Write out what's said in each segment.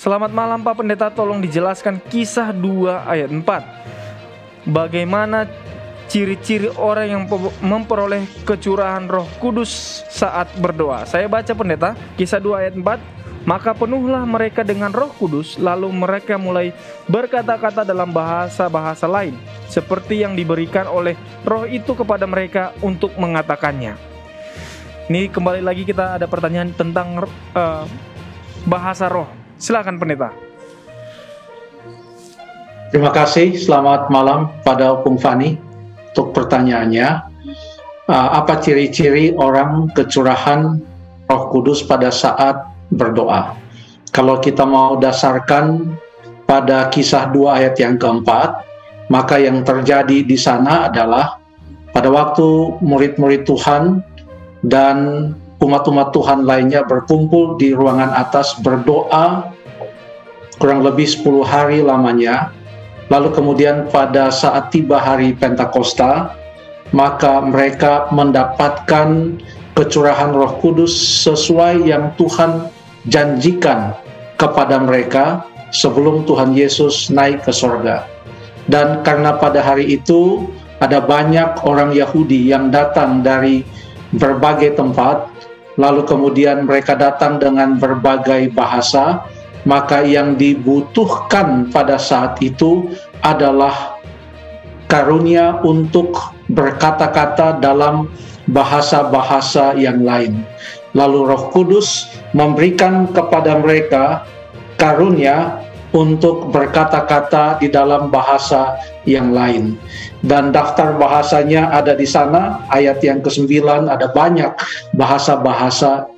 Selamat malam Pak Pendeta, tolong dijelaskan Kisah 2 ayat 4. Bagaimana ciri-ciri orang yang memperoleh kecurahan Roh Kudus saat berdoa? Saya baca Pendeta, Kisah 2 ayat 4. Maka penuhlah mereka dengan Roh Kudus, lalu mereka mulai berkata-kata dalam bahasa-bahasa lain, seperti yang diberikan oleh Roh itu kepada mereka untuk mengatakannya. Ini kembali lagi kita ada pertanyaan tentang bahasa roh. Silakan Pendeta. Terima kasih, selamat malam pada Bung Fani untuk pertanyaannya. Apa ciri-ciri orang kecurahan Roh Kudus pada saat berdoa? Kalau kita mau dasarkan pada Kisah 2 ayat yang keempat, maka yang terjadi di sana adalah pada waktu murid-murid Tuhan dan umat-umat Tuhan lainnya berkumpul di ruangan atas berdoa kurang lebih 10 hari lamanya. Lalu kemudian pada saat tiba hari Pentakosta, maka mereka mendapatkan kecurahan Roh Kudus sesuai yang Tuhan janjikan kepada mereka sebelum Tuhan Yesus naik ke sorga. Dan karena pada hari itu ada banyak orang Yahudi yang datang dari berbagai tempat, lalu kemudian mereka datang dengan berbagai bahasa, maka yang dibutuhkan pada saat itu adalah karunia untuk berkata-kata dalam bahasa-bahasa yang lain. Lalu Roh Kudus memberikan kepada mereka karunia untuk berkata-kata di dalam bahasa yang lain. Dan daftar bahasanya ada di sana, ayat yang ke-9 ada banyak bahasa-bahasa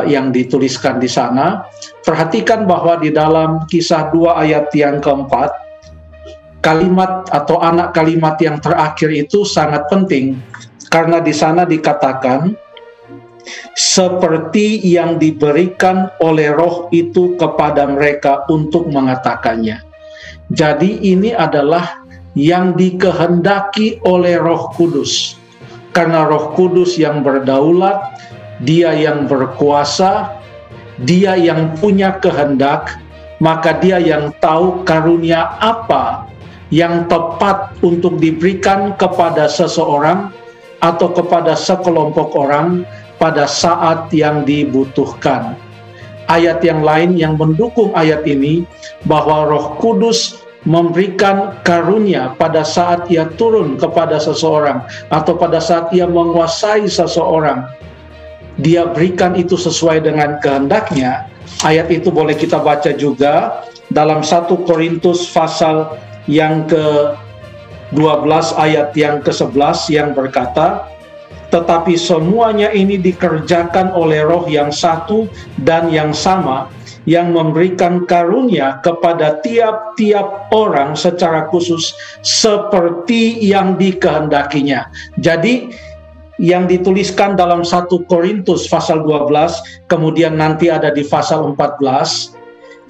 yang dituliskan di sana. Perhatikan bahwa di dalam Kisah 2 ayat yang keempat, kalimat atau anak kalimat yang terakhir itu sangat penting, karena di sana dikatakan seperti yang diberikan oleh Roh itu kepada mereka untuk mengatakannya. Jadi ini adalah yang dikehendaki oleh Roh Kudus. Karena Roh Kudus yang berdaulat, Dia yang berkuasa, Dia yang punya kehendak, maka Dia yang tahu karunia apa yang tepat untuk diberikan kepada seseorang atau kepada sekelompok orang pada saat yang dibutuhkan. Ayat yang lain yang mendukung ayat ini, bahwa Roh Kudus memberikan karunia pada saat Ia turun kepada seseorang atau pada saat Ia menguasai seseorang. Dia berikan itu sesuai dengan kehendaknya. Ayat itu boleh kita baca juga dalam 1 Korintus pasal yang ke-12 ayat yang ke-11 yang berkata, tetapi semuanya ini dikerjakan oleh Roh yang satu dan yang sama, yang memberikan karunia kepada tiap-tiap orang secara khusus seperti yang dikehendakinya. Jadi yang dituliskan dalam 1 Korintus pasal 12, kemudian nanti ada di pasal 14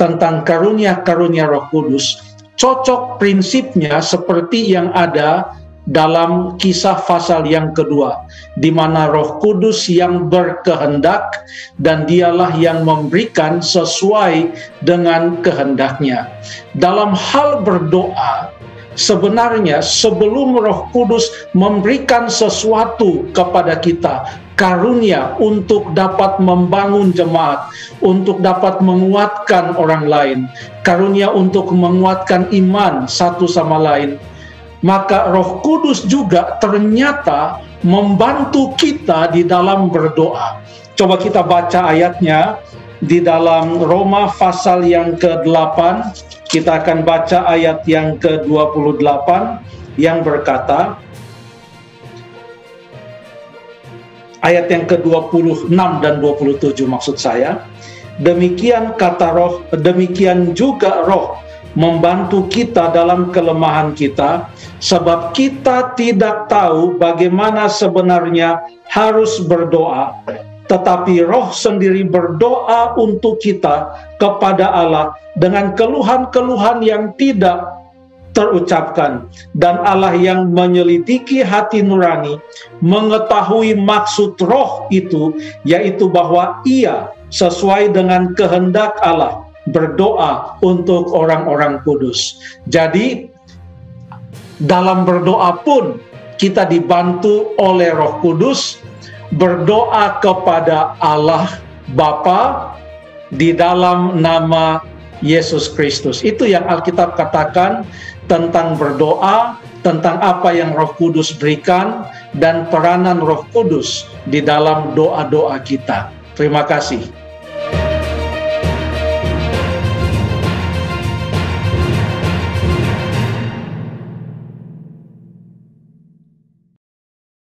tentang karunia-karunia Roh Kudus, cocok prinsipnya seperti yang ada dalam Kisah pasal yang kedua, di mana Roh Kudus yang berkehendak dan Dialah yang memberikan sesuai dengan kehendaknya. Dalam hal berdoa, sebenarnya sebelum Roh Kudus memberikan sesuatu kepada kita, karunia untuk dapat membangun jemaat, untuk dapat menguatkan orang lain, karunia untuk menguatkan iman satu sama lain, maka Roh Kudus juga ternyata membantu kita di dalam berdoa. Coba kita baca ayatnya di dalam Roma pasal yang ke-8. Kita akan baca ayat yang ke-28 yang berkata, ayat yang ke-26 dan 27 maksud saya, demikian kata Roh, demikian juga Roh membantu kita dalam kelemahan kita, sebab kita tidak tahu bagaimana sebenarnya harus berdoa, tetapi Roh sendiri berdoa untuk kita kepada Allah dengan keluhan-keluhan yang tidak terucapkan, dan Allah yang menyelidiki hati nurani mengetahui maksud Roh itu, yaitu bahwa Ia sesuai dengan kehendak Allah berdoa untuk orang-orang kudus. Jadi dalam berdoa pun kita dibantu oleh Roh Kudus, berdoa kepada Allah Bapa di dalam nama Yesus Kristus. Itu yang Alkitab katakan tentang berdoa, tentang apa yang Roh Kudus berikan, dan peranan Roh Kudus di dalam doa-doa kita. Terima kasih.